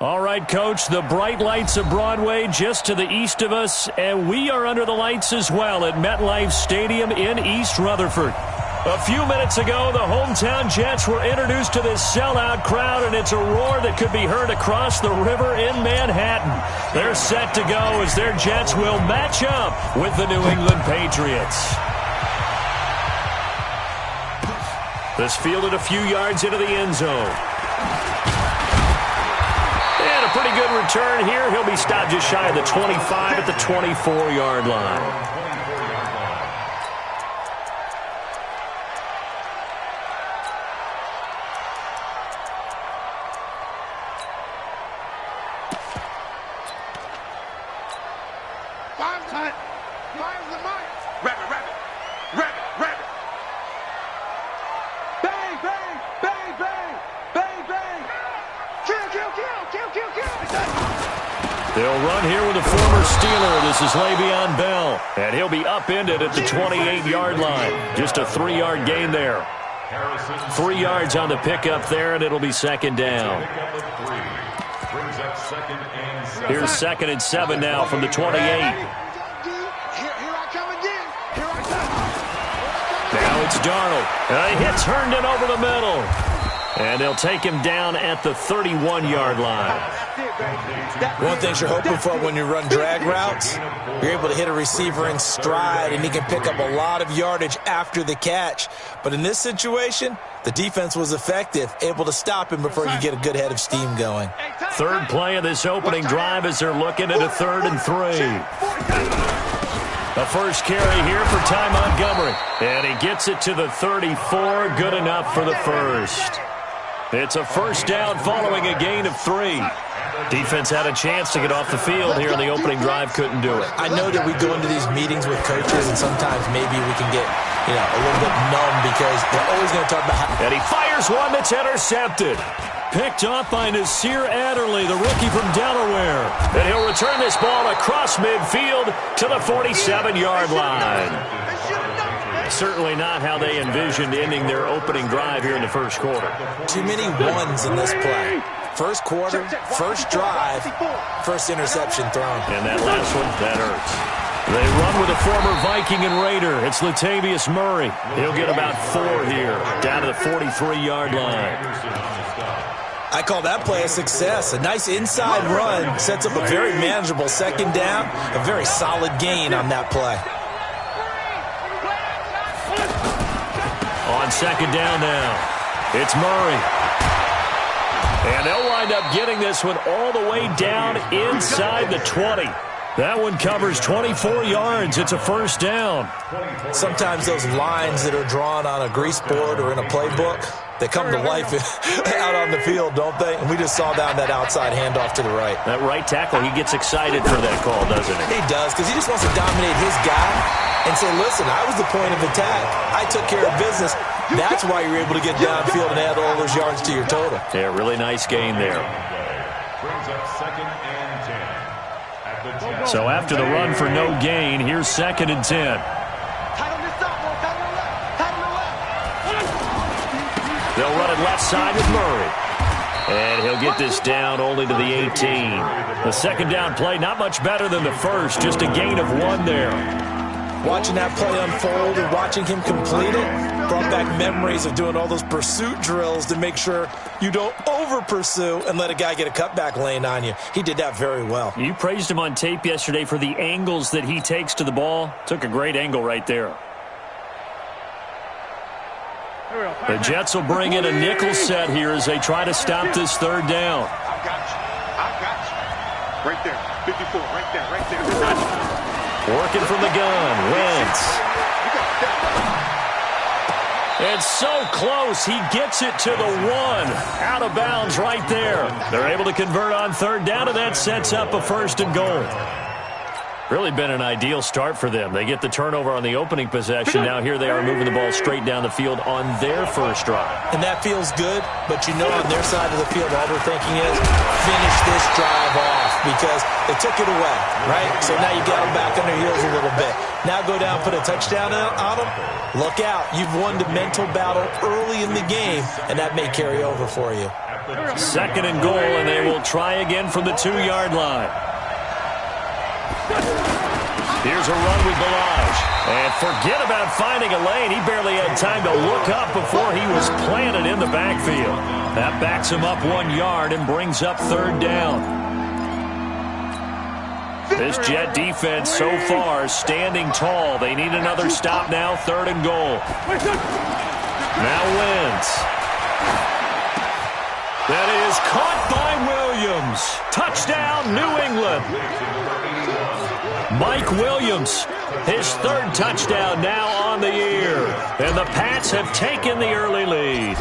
All right, Coach, the bright lights of Broadway just to the east of us, and we are under the lights as well at MetLife Stadium in East Rutherford. A few minutes ago, the hometown Jets were introduced to this sellout crowd, and it's a roar that could be heard across the river in Manhattan. They're set to go as their Jets will match up with the New England Patriots. This fielded a few yards into the end zone. And a pretty good return here. He'll be stopped just shy of the 25 at the 24-yard line. They'll run here with a former Steeler. This is Le'Veon Bell, and he'll be upended at the 28-yard line. Just a 3-yard gain there. 3 yards on the pickup there, and it'll be second down. Here's 2nd and 7 now from the 28. Now it's Darnold. A hit turned it over the middle. And they'll take him down at the 31-yard line. One thing you're hoping for when you run drag routes, you're able to hit a receiver in stride, and he can pick up a lot of yardage after the catch. But in this situation, the defense was effective, able to stop him before you get a good head of steam going. Third play of this opening drive as they're looking at a 3rd and 3. The first carry here for Ty Montgomery. And he gets it to the 34. Good enough for the first. It's a first down following a gain of 3. Defense had a chance to get off the field here in the opening drive. Couldn't do it. I know that we go into these meetings with coaches, and sometimes maybe we can get, a little bit numb because they're always going to talk about how... And he fires one that's intercepted. Picked off by Nasir Adderley, the rookie from Delaware. And he'll return this ball across midfield to the 47-yard line. Certainly not how they envisioned ending their opening drive here in the first quarter. Too many ones in this play. First quarter, first drive, first interception thrown. And that last one, that hurts. They run with a former Viking and Raider. It's Latavius Murray. He'll get about 4 here, down to the 43-yard line. I call that play a success. A nice inside run sets up a very manageable second down, a very solid gain on that play. On second down now, it's Murray. And they'll wind up getting this one all the way down inside the 20. That one covers 24 yards. It's a first down. Sometimes those lines that are drawn on a grease board or in a playbook, they come to life out on the field, don't they? And we just saw down that outside handoff to the right. That right tackle, he gets excited for that call, doesn't he? He does, because he just wants to dominate his guy and say, listen, I was the point of attack. I took care of business. That's why you're able to get downfield and add all those yards to your total. Yeah, really nice gain there. So after the run for no gain, here's 2nd and 10. They'll run it left side with Murray. And he'll get this down only to the 18. The second down play, not much better than the first, just a gain of 1 there. Watching that play unfold and watching him complete it brought back memories of doing all those pursuit drills to make sure you don't over-pursue and let a guy get a cutback lane on you. He did that very well. You praised him on tape yesterday for the angles that he takes to the ball. Took a great angle right there. The Jets will bring in a nickel set here as they try to stop this third down. I've got you. Right there. 54. Right there. Right there. Working from the gun, Wentz. It's so close, he gets it to the 1. Out of bounds right there. They're able to convert on third down, and that sets up a 1st and goal. Really been an ideal start for them. They get the turnover on the opening possession. Now here they are moving the ball straight down the field on their first drive. And that feels good, but you know on their side of the field all they're thinking is finish this drive off because they took it away, right? So now you got them back on their heels a little bit. Now go down, put a touchdown on them. Look out. You've won the mental battle early in the game, and that may carry over for you. Second and goal, and they will try again from the 2-yard line. Here's a run with Balaj. And forget about finding a lane. He barely had time to look up before he was planted in the backfield. That backs him up 1 yard and brings up third down. This Jet defense so far standing tall. They need another stop now, third and goal. Now wins. That is caught by Williams. Touchdown, New England. Mike Williams, his third touchdown now on the year. And the Pats have taken the early lead.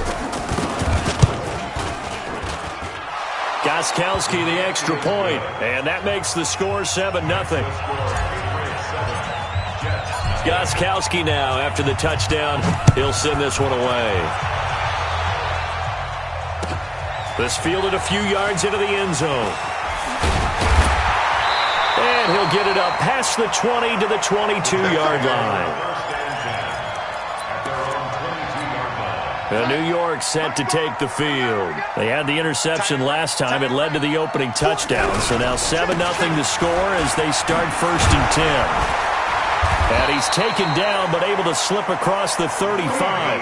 Gostkowski the extra point, and that makes the score 7-0. Gostkowski now, after the touchdown, he'll send this one away. This fielded a few yards into the end zone. And he'll get it up past the 20 to the 22-yard line. New York set to take the field. They had the interception last time. It led to the opening touchdown. So now 7-0 to score as they start first and 10. And he's taken down but able to slip across the 35.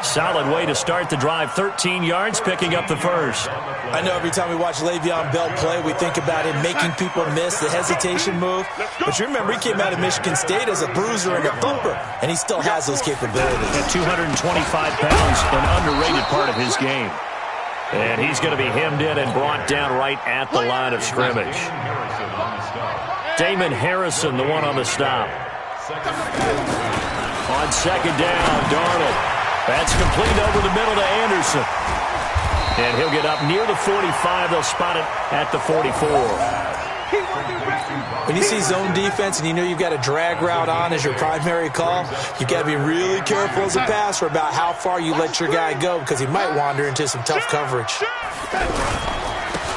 Solid way to start the drive. 13 yards, picking up the first. I know every time we watch Le'Veon Bell play, we think about him making people miss, the hesitation move. But you remember, he came out of Michigan State as a bruiser and a thumper, and he still has those capabilities. At 225 pounds, an underrated part of his game. And he's going to be hemmed in and brought down right at the line of scrimmage. Damon Harrison, the one on the stop. On second down, Darnold. That's complete over the middle to Anderson. And he'll get up near the 45. They'll spot it at the 44. When you see zone defense and you know you've got a drag route on as your primary call, you've got to be really careful as a passer about how far you let your guy go because he might wander into some tough coverage.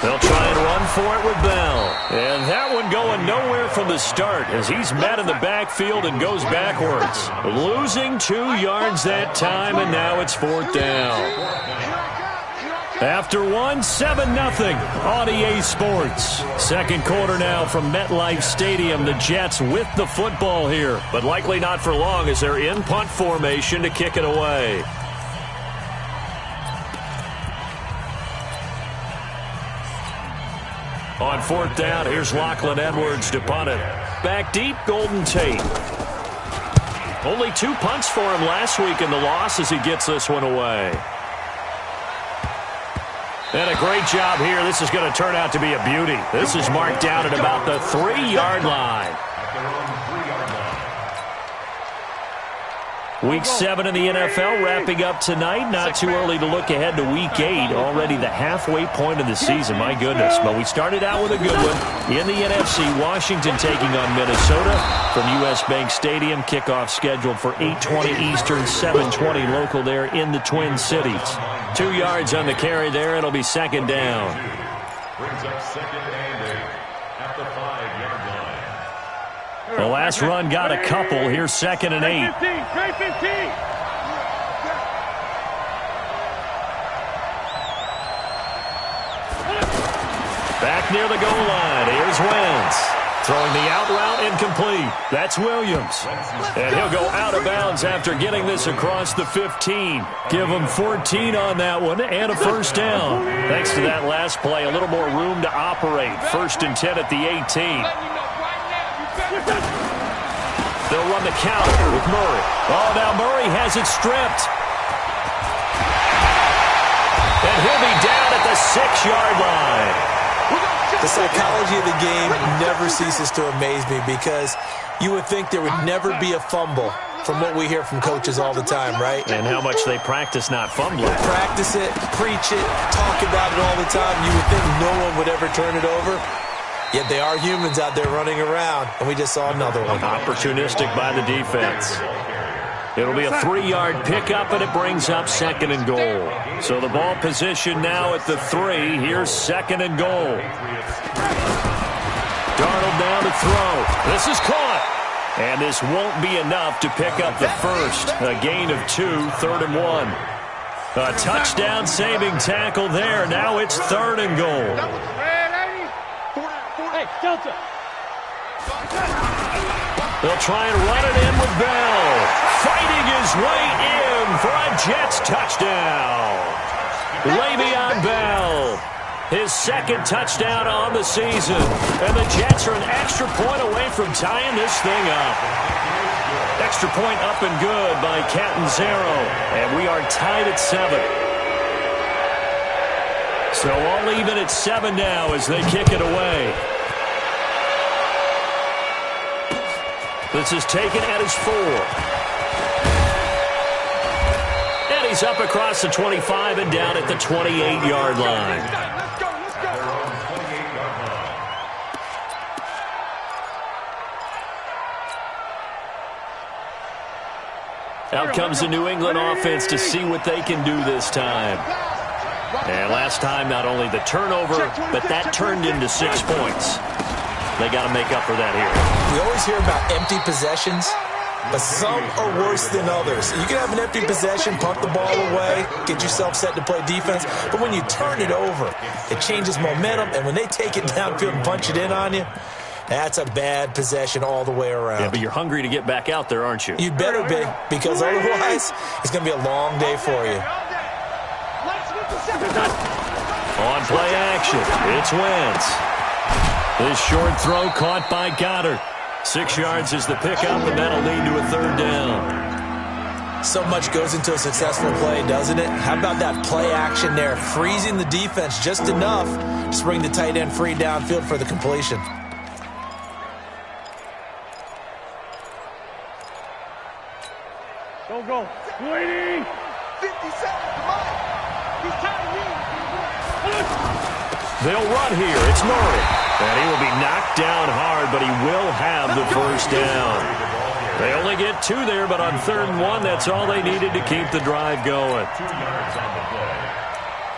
They'll try and run for it with Bell. And that one going nowhere from the start as he's met in the backfield and goes backwards. Losing 2 yards that time, and now it's fourth down. After 7-0 on EA Sports. Second quarter now from MetLife Stadium. The Jets with the football here, but likely not for long as they're in punt formation to kick it away. On fourth down, here's Lachlan Edwards to punt it. Back deep, Golden Tate. Only 2 punts for him last week in the loss as he gets this one away. And a great job here. This is going to turn out to be a beauty. This is marked down at about the 3-yard line. Week 7 in the NFL wrapping up tonight. Not too early to look ahead to Week 8. Already the halfway point of the season. My goodness. But we started out with a good one. In the NFC, Washington taking on Minnesota from U.S. Bank Stadium. Kickoff scheduled for 8:20 Eastern, 7:20 local there in the Twin Cities. 2 yards on the carry there. It'll be second down. Brings up second and 8 at the 5-yard line. The last run got a couple. Here's second and 8. Back near the goal line. Here's Wentz. Throwing the out route incomplete. That's Williams. And he'll go out of bounds after getting this across the 15. Give him 14 on that one and a first down. Thanks to that last play, a little more room to operate. First and 10 at the 18. They'll run the counter with Murray. Oh, now Murray has it stripped. And he'll be down at the 6-yard line. The psychology of the game never ceases to amaze me because you would think there would never be a fumble from what we hear from coaches all the time, right? And how much they practice not fumbling. Practice it, preach it, talk about it all the time. You would think no one would ever turn it over. Yet they are humans out there running around, and we just saw another one. Opportunistic by the defense. It'll be a 3-yard pickup, and it brings up second and goal. So the ball position now at the 3. Here's second and goal. Darnold down to throw. This is caught. And this won't be enough to pick up the first. A gain of 2, third and 1. A touchdown-saving tackle there. Now it's 3rd and goal. Hey, Delta. They'll try and run it in with Bell. Fighting his way in for a Jets touchdown. Le'Veon Bell, his 2nd touchdown on the season. And the Jets are an extra point away from tying this thing up. Extra point up and good by Catanzaro. And we are tied at 7. So all even at 7 now as they kick it away. This is taken at his 4. And he's up across the 25 and down at the 28-yard line. Let's go. Out comes the New England offense to see what they can do this time. And last time, not only the turnover, but that turned into 6 points. They got to make up for that here. We always hear about empty possessions, but some are worse than others. You can have an empty possession, punt the ball away, get yourself set to play defense, but when you turn it over, it changes momentum, and when they take it downfield and punch it in on you, that's a bad possession all the way around. Yeah, but you're hungry to get back out there, aren't you? You'd better be, because otherwise, it's going to be a long day for you. On play action, it's Wentz. This short throw caught by Goddard. 6 yards is the pickup, and that'll lead to a 3rd down. So much goes into a successful play, doesn't it? How about that play action there, freezing the defense just enough to bring the tight end free downfield for the completion. Go. 20. 57, come on. He's tired of They'll run here. It's Murray. And he will be knocked down hard, but he will have the 1st down. They only get 2 there, but on 3rd and 1, that's all they needed to keep the drive going. 2 yards on the play.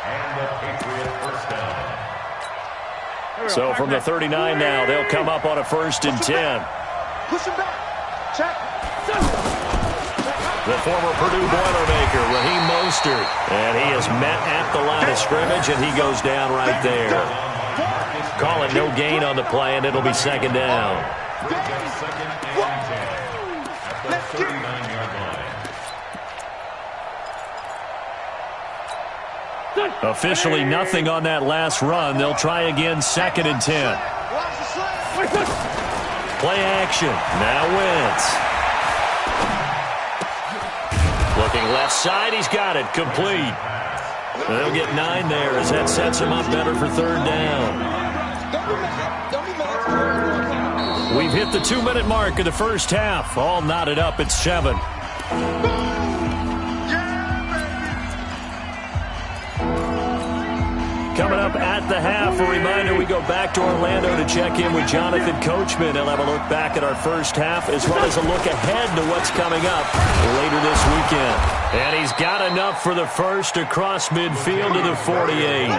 And the Patriot 1st down. So from the 39 now, they'll come up on a 1st and 10. Push him back. Check. The former Purdue Boilermaker, Raheem Mostert. And he is met at the line of scrimmage, and he goes down right there. Call it no gain on the play, and it'll be 2nd down. Second and 10 at the 39-yard line. Officially nothing on that last run. They'll try again 2nd and 10. Play action. Now Wentz. Looking left side. He's got it. Complete. They'll get 9 there as that sets him up better for 3rd down. We've hit the 2-minute mark of the first half. All knotted up at 7. Coming up at the half, a reminder, we go back to Orlando to check in with Jonathan Coachman. He'll have a look back at our first half as well as a look ahead to what's coming up later this weekend. And he's got enough for the first across midfield to the 48.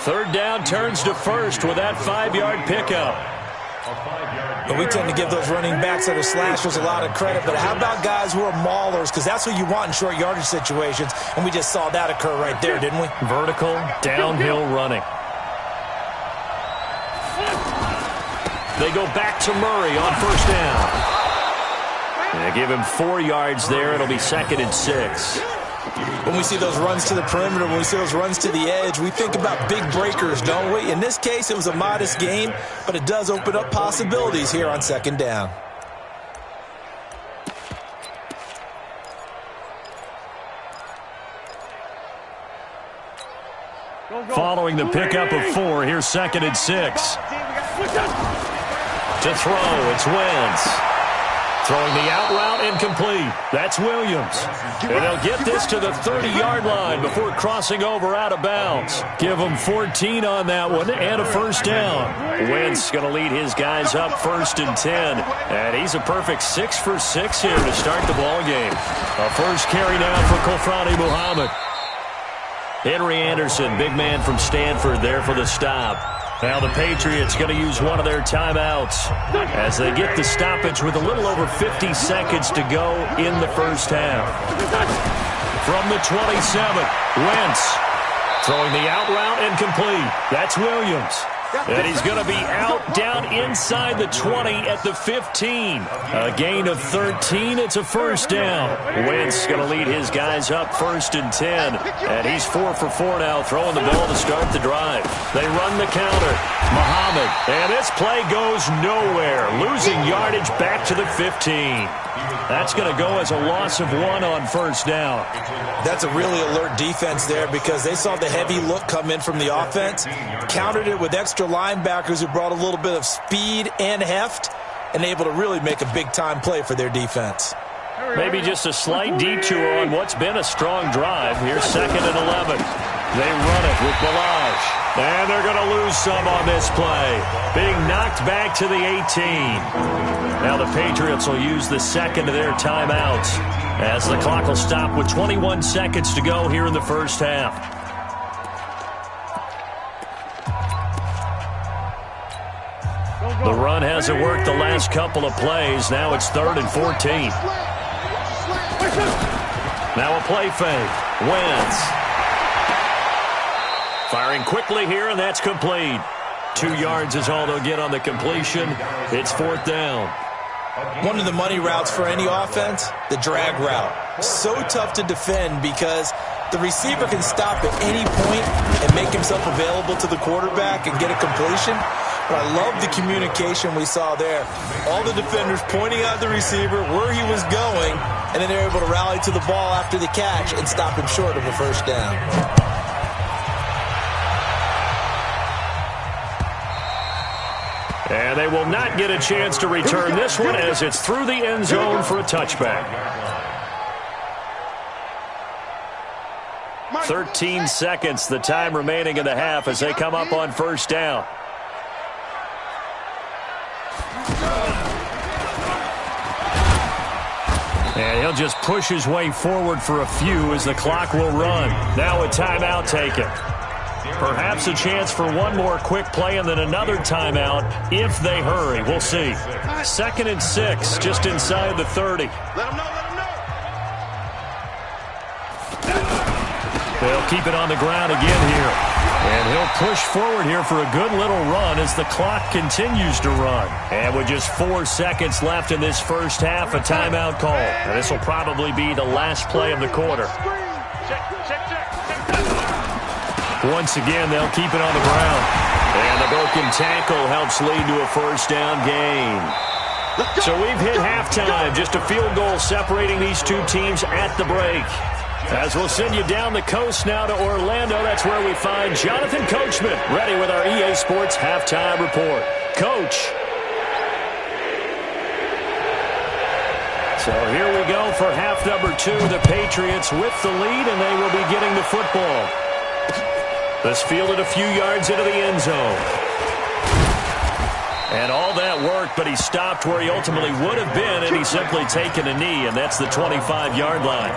3rd down turns to 1st with that 5-yard pickup. But we tend to give those running backs that are slashers a lot of credit. But how about guys who are maulers? Because that's what you want in short yardage situations. And we just saw that occur right there, didn't we? Vertical, downhill running. They go back to Murray on 1st down. They give him 4 yards there. It'll be 2nd and 6. When we see those runs to the perimeter, when we see those runs to the edge, we think about big breakers, don't we? In this case, it was a modest gain, but it does open up possibilities here on 2nd down. Following the pickup of 4, here's 2nd and 6. To throw, it's Wentz. Throwing the out route incomplete. That's Williams. And they'll get this to the 30-yard line before crossing over out of bounds. Give them 14 on that one and a 1st down. Wentz going to lead his guys up 1st and 10. And he's a perfect 6 for 6 here to start the ball game. A first carry now for Kofrani Muhammad. Henry Anderson, big man from Stanford, there for the stop. Now the Patriots going to use one of their timeouts as they get the stoppage with a little over 50 seconds to go in the first half. from the 27. Wentz throwing the out route and complete. That's Williams. And he's going to be out down inside the 20 at the 15. A gain of 13. It's a first down. Wentz going to lead his guys up 1st and 10. And he's 4 for 4 now, throwing the ball to start the drive. They run the counter. Muhammad. And this play goes nowhere. Losing yardage back to the 15. That's going to go as a loss of 1 on first down. That's a really alert defense there because they saw the heavy look come in from the offense, countered it with extra linebackers who brought a little bit of speed and heft, and able to really make a big-time play for their defense. Maybe just a slight detour on what's been a strong drive. Here's 2nd and 11. They run it with Balaj. And they're going to lose some on this play. Being knocked back to the 18. Now the Patriots will use the second of their timeouts as the clock will stop with 21 seconds to go here in the first half. The run hasn't worked the last couple of plays. Now it's 3rd and 14. Now a play fake. Wentz. Firing quickly here, and that's complete. 2 yards is all they'll get on the completion. It's 4th down. One of the money routes for any offense, the drag route. So tough to defend because the receiver can stop at any point and make himself available to the quarterback and get a completion. But I love the communication we saw there. All the defenders pointing out the receiver, where he was going, and then they're able to rally to the ball after the catch and stop him short of a first down. And they will not get a chance to return this one as it's through the end zone for a touchback. 13 seconds, the time remaining in the half as they come up on first down. And he'll just push his way forward for a few as the clock will run. Now a timeout taken. Perhaps a chance for one more quick play and then another timeout if they hurry. We'll see. 2nd and 6, just inside the 30. Let him know, let him know. They'll keep it on the ground again here. And he'll push forward here for a good little run as the clock continues to run. And with just 4 seconds left in this first half, a timeout call. And this will probably be the last play of the quarter. Once again, they'll keep it on the ground. And the broken tackle helps lead to a first down gain. So we've hit halftime. Just a field goal separating these two teams at the break. As we'll send you down the coast now to Orlando, that's where we find Jonathan Coachman ready with our EA Sports Halftime Report. Coach. So here we go for half number 2. The Patriots with the lead, and they will be getting the football. This fielded a few yards into the end zone. And all that worked, but he stopped where he ultimately would have been, and he's simply taken a knee, and that's the 25-yard line.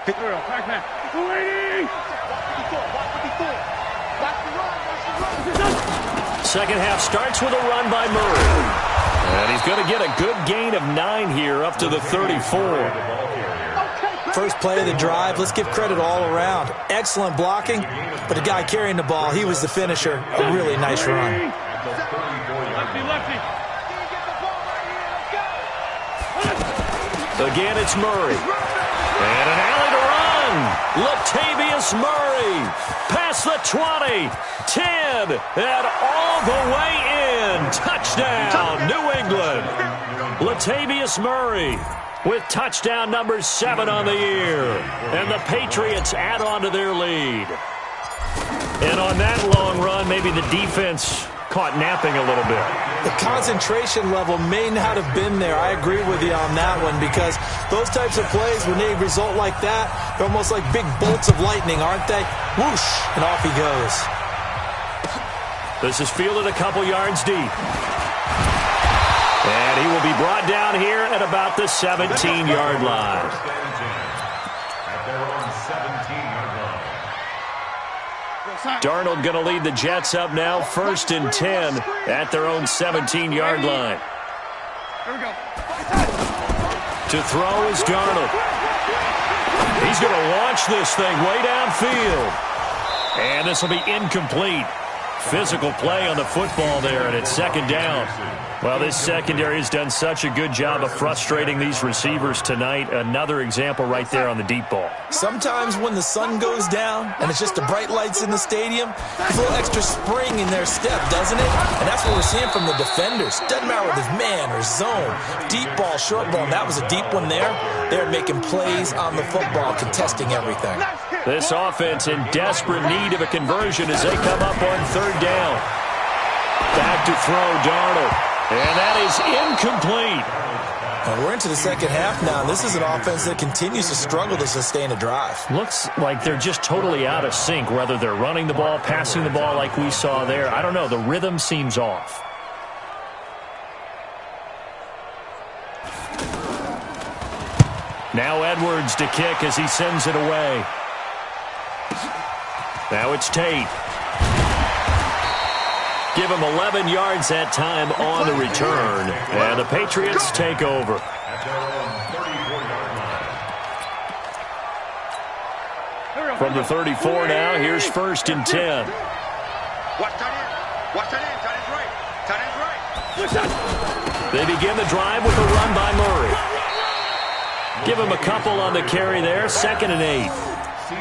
Pick her up, back. Waiting! Second half starts with a run by Murray. And he's going to get a good gain of 9 here up to the 34. First play of the drive, let's give credit all around. Excellent blocking, but the guy carrying the ball, he was the finisher. A really nice run. Lefty. Again, it's Murray. And an alley to run. Latavius Murray past the 20, 10, and all the way in. Touchdown, New England. Latavius Murray with touchdown number 7 on the year. And the Patriots add on to their lead. And on that long run, maybe the defense caught napping a little bit. The concentration level may not have been there. I agree with you on that one because those types of plays, when they result like that, they're almost like big bolts of lightning, aren't they? Whoosh, and off he goes. This is fielded a couple yards deep. And he will be brought down here at about the 17-yard line. At their own 17-yard line. Darnold going to lead the Jets up now, 1st and 10 at their own 17-yard line. Here we go. To throw is Darnold. He's going to launch this thing way downfield. And this will be incomplete. Physical play on the football there, and it's 2nd down. Well, this secondary has done such a good job of frustrating these receivers tonight. Another example right there on the deep ball. Sometimes when the sun goes down and it's just the bright lights in the stadium, there's a little extra spring in their step, doesn't it? And that's what we're seeing from the defenders. Doesn't matter whether it's man or zone, deep ball, short ball. That was a deep one there. They're making plays on the football, contesting everything. This offense in desperate need of a conversion as they come up on 3rd down. Back to throw, Darnold. And that is incomplete. Well, we're into the 2nd half now, and this is an offense that continues to struggle to sustain a drive. Looks like they're just totally out of sync, whether they're running the ball, passing the ball like we saw there. I don't know. The rhythm seems off. Now Edwards to kick as he sends it away. Now it's Tate. Give him 11 yards that time on the return. And the Patriots take over. From the 34 now, here's 1st and 10. Watch tight end. Watch tight end. Tight end's right. Tight end's right. They begin the drive with a run by Murray. Give him a couple on the carry there. 2nd and 8.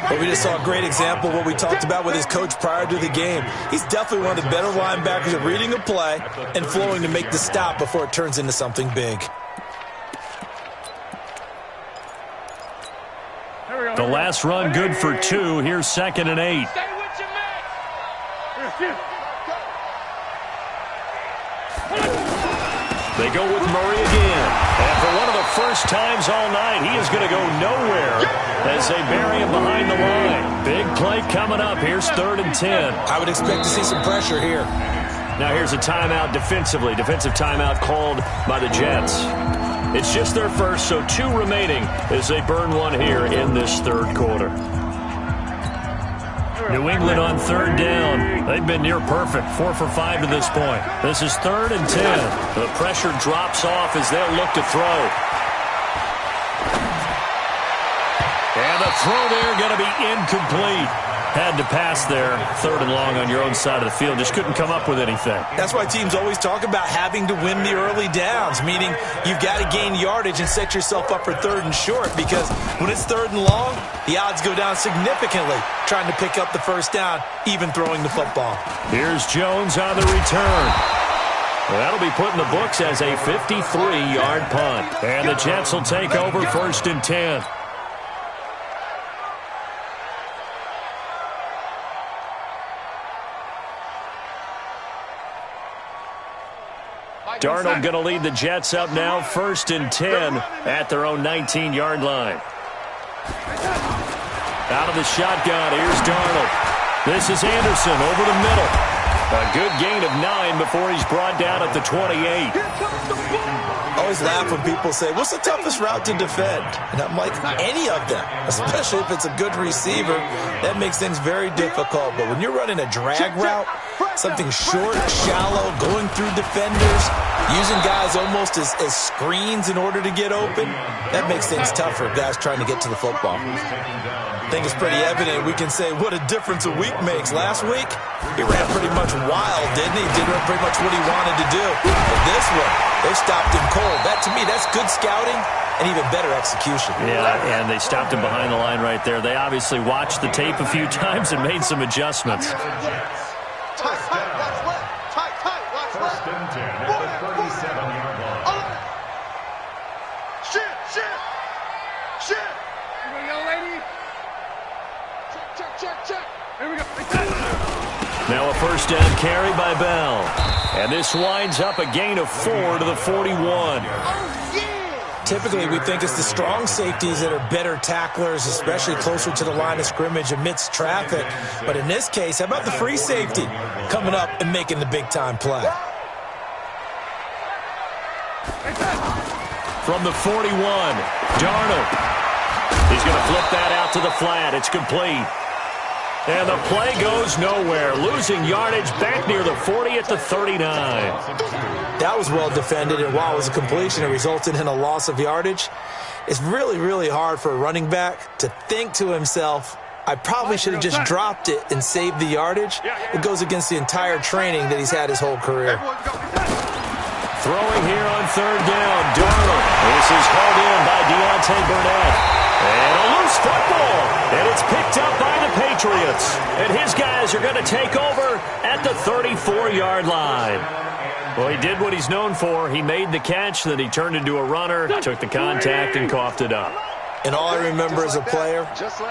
Well, we just saw a great example of what we talked about with his coach prior to the game. He's definitely one of the better linebackers at reading a play and flowing to make the stop before it turns into something big. The last run good for 2. Here's 2nd and 8. They go with Murray again. And for one of the first times all night, he is going to go nowhere as they bury him behind the line. Big play coming up. Here's 3rd and 10. I would expect to see some pressure here. Now here's a timeout defensively. Defensive timeout called by the Jets. It's just their first, so 2 remaining as they burn one here in this 3rd quarter. New England on 3rd down. They've been near perfect, 4 for 5 to this point. This is 3rd and 10. The pressure drops off as they'll look to throw. And the throw there going to be incomplete. Had to pass there, 3rd and long on your own side of the field. Just couldn't come up with anything. That's why teams always talk about having to win the early downs, meaning you've got to gain yardage and set yourself up for 3rd and short, because when it's 3rd and long, the odds go down significantly trying to pick up the 1st down, even throwing the football. Here's Jones on the return. Well, that'll be put in the books as a 53-yard punt. And the Jets will take over 1st and 10. Darnold going to lead the Jets up now, 1st and 10 at their own 19-yard line. Out of the shotgun, here's Darnold. This is Anderson over the middle. A good gain of 9 before he's brought down at the 28. I always laugh when people say, what's the toughest route to defend? And I'm like, any of them, especially if it's a good receiver. That makes things very difficult. But when you're running a drag route, something short, shallow, going through defenders, using guys almost as screens in order to get open, that makes things tough for guys trying to get to the football. I think it's pretty evident. We can say what a difference a week makes. Last week, he ran pretty much wild, didn't he? Did pretty much what he wanted to do. But this one, they stopped him cold. That, to me, that's good scouting and even better execution. Yeah, and they stopped him behind the line right there. They obviously watched the tape a few times and made some adjustments. Tight, watch left. Tight, watch left. 1st and 10 at the 37-yard line. Shit. Here we go, lady. Check. Here we go. Now a 1st down carry by Bell. And this winds up a gain of 4 to the 41. Typically, we think it's the strong safeties that are better tacklers, especially closer to the line of scrimmage amidst traffic. But in this case, how about the free safety coming up and making the big-time play? From the 41, Darnold. He's going to flip that out to the flat. It's complete. And the play goes nowhere, losing yardage back near the 40 at the 39. That was well defended, and while it was a completion, it resulted in a loss of yardage. It's really, really hard for a running back to think to himself, I probably should have just dropped it and saved the yardage. It goes against the entire training that he's had his whole career. Throwing here on third down, Darnold. This is hauled in by Deontay Burnett. And a loose football. And it's picked up by the Patriots. And his guys are going to take over at the 34-yard line. Well, he did what he's known for. He made the catch, then he turned into a runner, took the contact, and coughed it up. And all I remember as a player,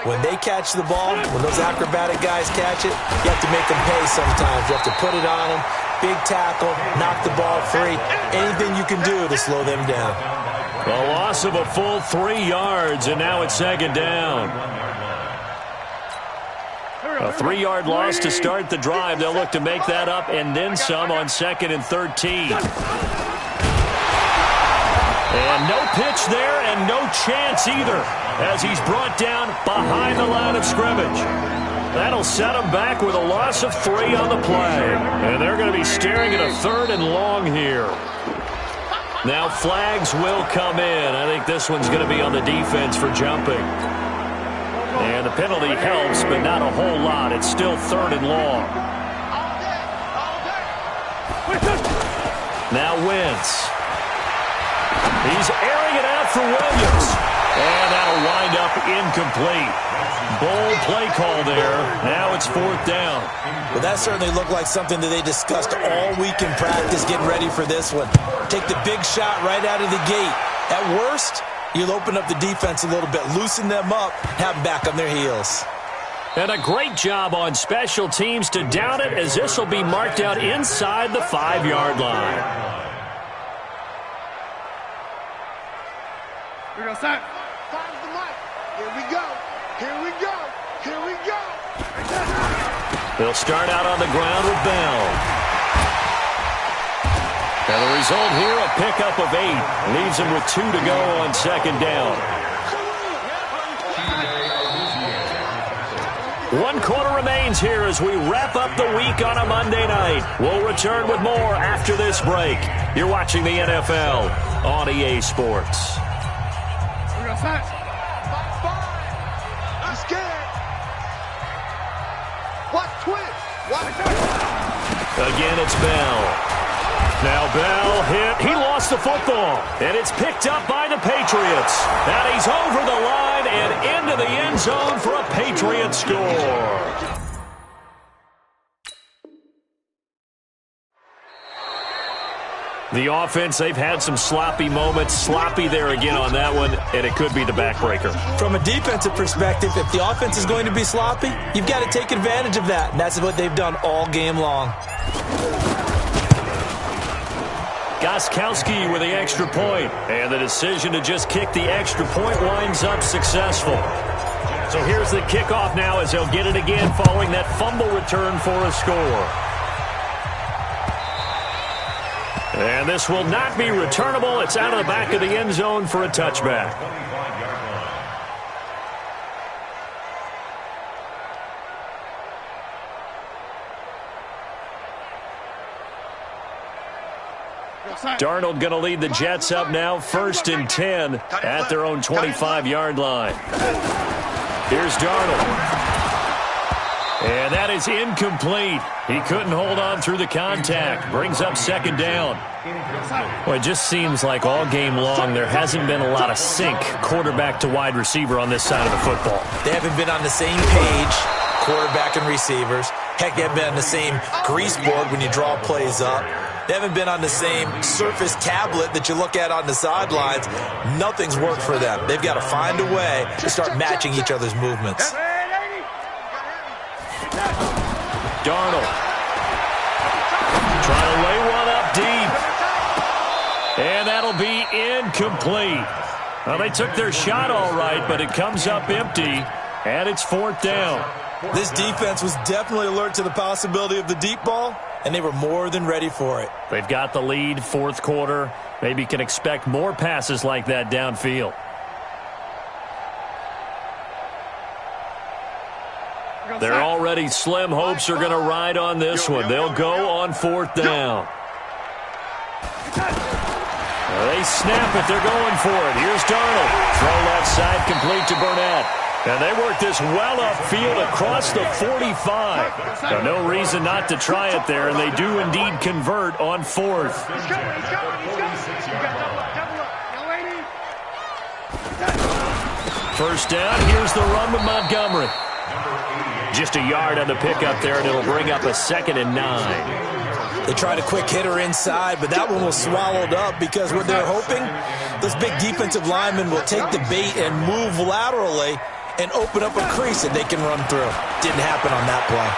when they catch the ball, when those acrobatic guys catch it, you have to make them pay sometimes. You have to put it on them, big tackle, knock the ball free. Anything you can do to slow them down. A loss of a full 3 yards, and now it's second down. A 3-yard loss to start the drive. They'll look to make that up and then some on 2nd and 13. And no pitch there and no chance either as he's brought down behind the line of scrimmage. That'll set him back with a loss of 3 on the play. And they're going to be staring at a 3rd and long here. Now flags will come in. I think this one's going to be on the defense for jumping. And the penalty helps, but not a whole lot. It's still 3rd and long. Now Wentz. He's airing it out for Williams. And that'll wind up incomplete. Bold play call there. Now it's 4th down. Well, that certainly looked like something that they discussed all week in practice getting ready for this one. Take the big shot right out of the gate. At worst, you'll open up the defense a little bit, loosen them up, have them back on their heels. And a great job on special teams to down it, as this will be marked out inside the 5-yard line. Here we go, Sack. Find the mic. Here we go. Here we go. Here we go. They'll start out on the ground with Bell. And the result here, a pickup of 8. Leaves him with 2 to go on 2nd down. 1 quarter remains here as we wrap up the week on a Monday night. We'll return with more after this break. You're watching the NFL on EA Sports. Here we go, Sack. I'm scared. What twist? What? Again, it's Bell. Now Bell hit. He lost the football. And it's picked up by the Patriots. And he's over the line and into the end zone for a Patriot score. The offense, they've had some sloppy moments. Sloppy there again on that one, and it could be the backbreaker. From a defensive perspective, if the offense is going to be sloppy, you've got to take advantage of that. And that's what they've done all game long. Gostkowski with the extra point, and the decision to just kick the extra point winds up successful. So here's the kickoff now as they'll get it again following that fumble return for a score. And this will not be returnable. It's out of the back of the end zone for a touchback. Darnold going to lead the Jets up now, 1st and 10 at their own 25-yard line. Here's Darnold. And that is incomplete. He couldn't hold on through the contact. Brings up 2nd down. Well, it just seems like all game long there hasn't been a lot of sync quarterback to wide receiver on this side of the football. They haven't been on the same page, quarterback and receivers. Heck, they haven't been on the same grease board when you draw plays up. They haven't been on the same surface tablet that you look at on the sidelines. Nothing's worked for them. They've got to find a way to start matching each other's movements. Darnold trying to lay one up deep. And that'll be incomplete. Well, they took their shot all right, but it comes up empty, and it's 4th down. This defense was definitely alert to the possibility of the deep ball, and they were more than ready for it. They've got the lead, 4th quarter. Maybe can expect more passes like that downfield. Their already slim hopes are going to ride on this one. They'll go on 4th down. They snap it. They're going for it. Here's Darnold. Throw left side, complete to Burnett. And they work this well upfield across the 45. So no reason not to try it there, and they do indeed convert on 4th. First down, here's the run with Montgomery. Just a yard on the pickup there, and it'll bring up a 2nd and 9. They tried a quick hitter inside, but that one was swallowed up because what they're hoping, those big defensive linemen will take the bait and move laterally and open up a crease that they can run through. Didn't happen on that play.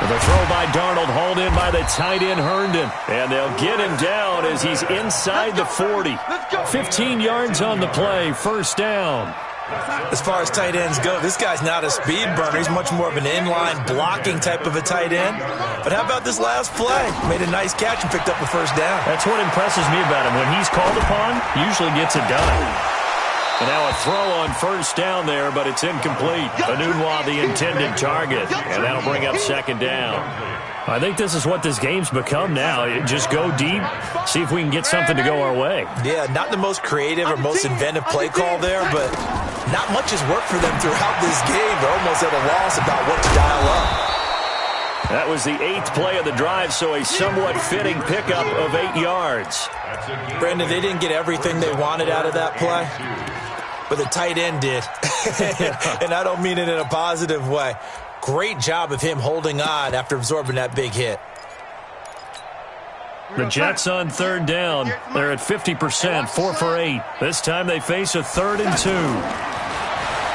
The throw by Darnold, hauled in by the tight end Herndon. And they'll get him down as he's inside the 40. 15 yards on the play, first down. As far as tight ends go, this guy's not a speed burner. He's much more of an inline blocking type of a tight end. But how about this last play? Made a nice catch and picked up a first down. That's what impresses me about him. When he's called upon, usually gets it done. And now a throw on first down there, but it's incomplete. Anunwa, the intended target. And that'll bring up 2nd down. I think this is what this game's become now. Just go deep, see if we can get something to go our way. Yeah, not the most creative or most inventive play call there, but not much has worked for them throughout this game. They're almost at a loss about what to dial up. That was the 8th play of the drive, so a somewhat fitting pickup of 8 yards. Brandon, they didn't get everything they wanted out of that play, but the tight end did. And I don't mean it in a positive way. Great job of him holding on after absorbing that big hit. The Jets on 3rd down. They're at 50%, 4 for 8. This time they face a 3rd and 2.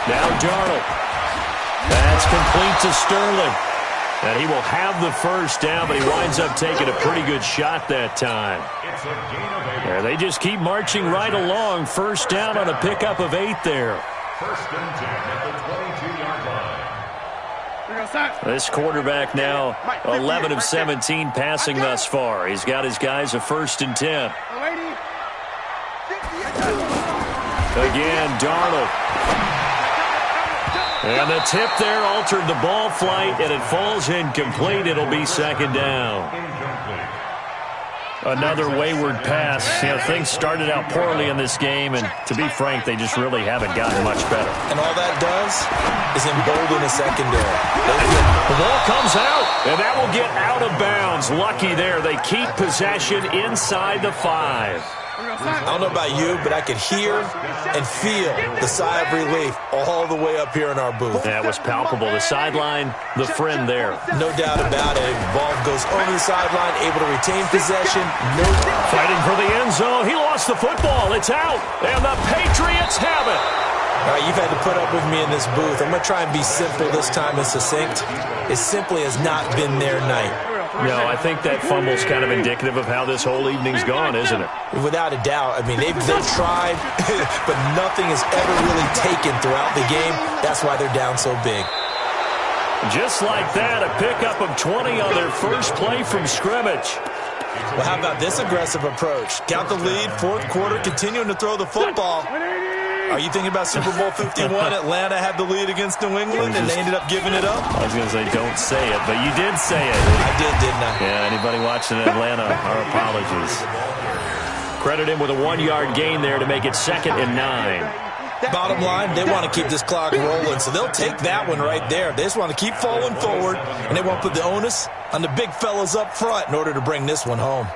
Now Darnold. That's complete to Sterling. And he will have the first down, but he winds up taking a pretty good shot that time. There, they just keep marching right along. First down on a pickup of 8 there. 1st and 10 at the 22-yard line. This quarterback now 11 of 17 passing thus far. He's got his guys a 1st and 10. Again, Darnold. And the tip there altered the ball flight, and it falls incomplete. It'll be 2nd down. Another wayward pass. You know, things started out poorly in this game, and to be frank, they just really haven't gotten much better. And all that does is embolden a secondary. The ball comes out, and that will get out of bounds. Lucky there. They keep possession inside the 5. I don't know about you, but I could hear and feel the sigh of relief all the way up here in our booth. That was palpable. The sideline, the friend there. No doubt about it. Ball goes over the sideline, able to retain possession. Fighting for the end zone. He lost the football. It's out, and the Patriots have it. All right, you've had to put up with me in this booth. I'm going to try and be simple this time and succinct. It simply has not been their night. No, I think that fumble's kind of indicative of how this whole evening's gone, isn't it? Without a doubt. I mean, they've tried, but nothing has ever really taken throughout the game. That's why they're down so big. Just like that, a pickup of 20 on their first play from scrimmage. Well, how about this aggressive approach? Count the lead, 4th quarter, continuing to throw the football. Are you thinking about Super Bowl 51? Atlanta had the lead against New England, and they ended up giving it up? I was going to say, don't say it, but you did say it. I did, didn't I? Yeah, anybody watching Atlanta, our apologies. Credit him with a 1-yard gain there to make it 2nd and 9. Bottom line, they want to keep this clock rolling, so they'll take that one right there. They just want to keep falling forward, and they want to put the onus on the big fellas up front in order to bring this one home.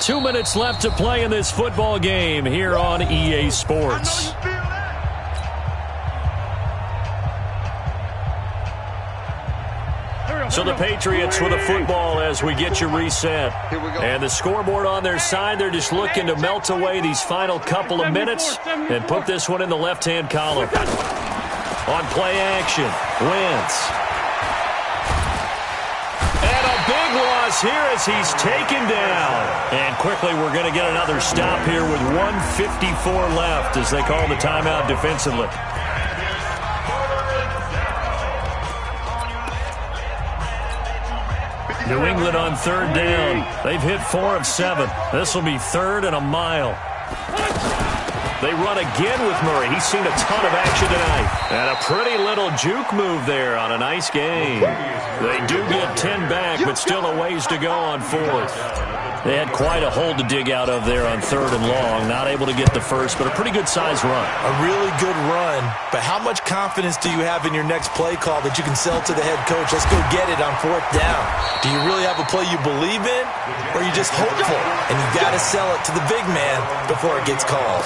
2 minutes left to play in this football game here on EA Sports. So the Patriots with a football as we get you reset. And the scoreboard on their side, they're just looking to melt away these final couple of minutes and put this one in the left-hand column. On play action, Wentz. And a big loss here as he's taken down. And quickly we're going to get another stop here with 1:54 left as they call the timeout defensively. New England on 3rd down. They've hit 4 of 7. This will be 3rd and a mile. They run again with Murray. He's seen a ton of action tonight. And a pretty little juke move there on a nice game. They do get 10 back, but still a ways to go on fourth. They had quite a hole to dig out of there on 3rd and long. Not able to get the first, but a pretty good-sized run. A really good run, but how much confidence do you have in your next play call that you can sell to the head coach? Let's go get it on 4th down. Do you really have a play you believe in, or are you just hopeful? And you've got to sell it to the big man before it gets called.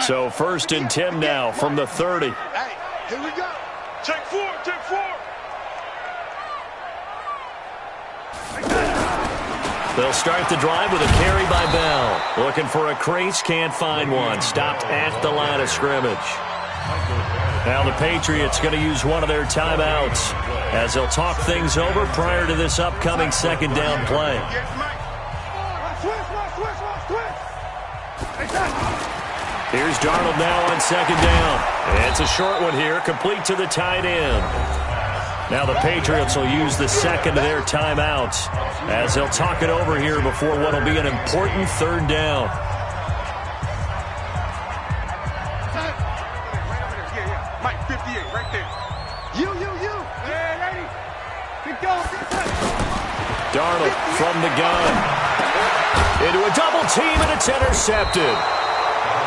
So 1st and 10 now from the 30. Hey, here we go. Take 4, take 4. They'll start the drive with a carry by Bell. Looking for a crease, can't find one. Stopped at the line of scrimmage. Now the Patriots going to use one of their timeouts as they'll talk things over prior to this upcoming 2nd down play. Here's Darnold now on 2nd down. It's a short one here, complete to the tight end. Now the Patriots will use the 2nd of their timeouts as they'll talk it over here before what will be an important 3rd down. Mike, 58, right there. You. Hey, lady. Keep going. Darnold from the gun. Into a double team, and it's intercepted.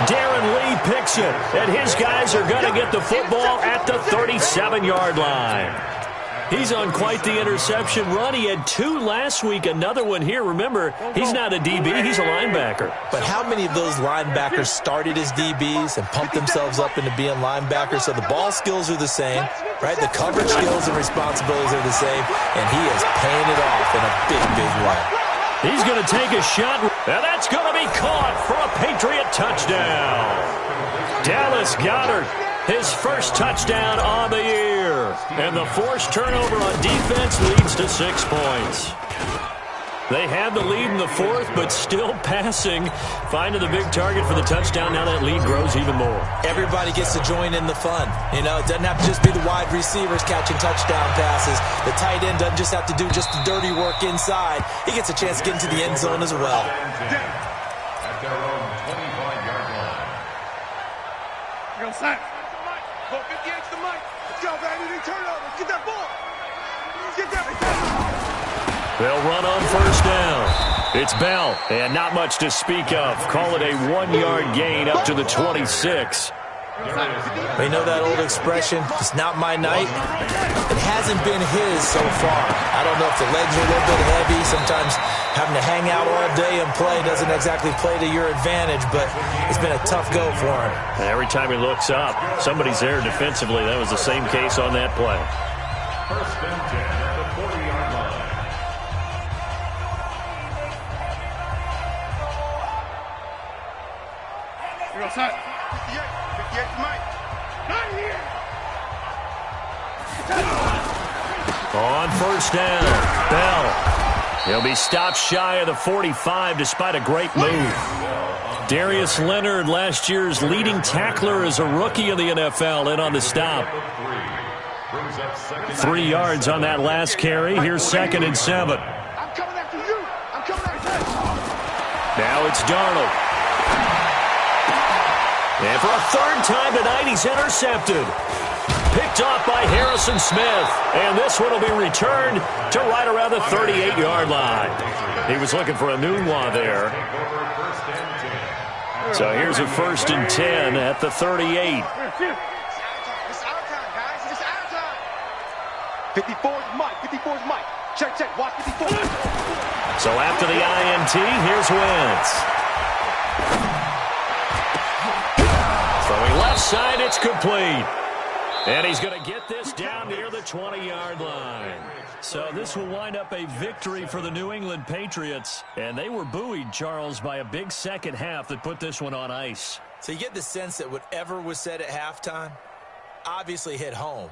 Darren Lee picks it, and his guys are going to get the football at the 37-yard line. He's on quite the interception run. He had 2 last week, another one here. Remember, he's not a DB, he's a linebacker. But how many of those linebackers started as DBs and pumped themselves up into being linebackers? So the ball skills are the same, right? The coverage skills and responsibilities are the same, and he is paying it off in a big way. He's going to take a shot, and that's going to be caught for a Patriot touchdown. Dallas Goedert, his first touchdown on the year. And the forced turnover on defense leads to 6 points. They had the lead in the 4th, but still passing. Finding the big target for the touchdown. Now that lead grows even more. Everybody gets to join in the fun. You know, it doesn't have to just be the wide receivers catching touchdown passes. The tight end doesn't just have to do just the dirty work inside. He gets a chance to get into the end zone as well. At their own 25-yard line. Go, sack. Go 58 to the mic. Let's go, baby. Turnover. Get that ball. Get that. They'll run on 1st down. It's Bell, and not much to speak of. Call it a 1-yard gain up to the 26. You know that old expression, it's not my night? It hasn't been his so far. I don't know if the legs are a little bit heavy. Sometimes having to hang out all day and play doesn't exactly play to your advantage, but it's been a tough go for him. And every time he looks up, somebody's there defensively. That was the same case on that play. 1st and 10 at the 40-yard line. Go, sack. 58 to Mike. Not here. On 1st down, Bell. He'll be stopped shy of the 45 despite a great move. Darius Leonard, last year's leading tackler as a rookie in the NFL, in on the stop. 3 yards on that last carry. Here's 2nd and 7. I'm coming after you. I'm coming after you. Now it's Darnold. And for a 3rd time tonight, he's intercepted. Picked off by Harrison Smith. And this one will be returned to right around the 38-yard line. He was looking for a Nunwa there. So here's a 1st and 10 at the 38. It's our time, guys. It's our time. 54's Mike. 54's Mike. Check. Watch 54. So after the INT, here's Wentz. Throwing left side, it's complete. And he's going to get this down near the 20-yard line. So this will wind up a victory for the New England Patriots. And they were buoyed, Charles, by a big second half that put this one on ice. So you get the sense that whatever was said at halftime obviously hit home.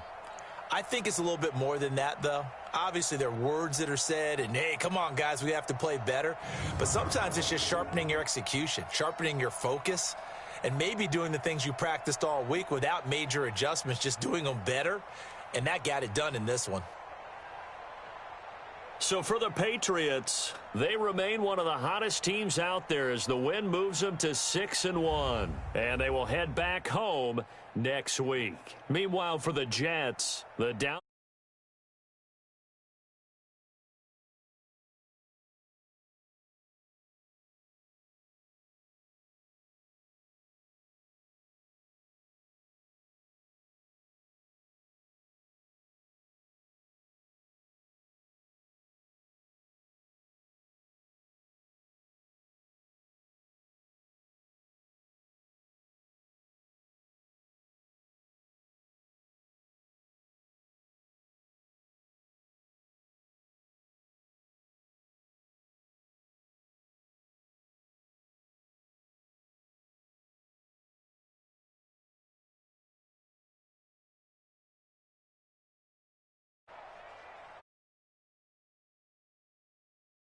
I think it's a little bit more than that, though. Obviously, there are words that are said, and, hey, come on, guys, we have to play better. But sometimes it's just sharpening your execution, sharpening your focus. and maybe doing the things you practiced all week without major adjustments, just doing them better, and that got it done in this one. So for the Patriots, they remain one of the hottest teams out there as the win moves them to 6-1. And they will head back home next week. Meanwhile, for the Jets, the down...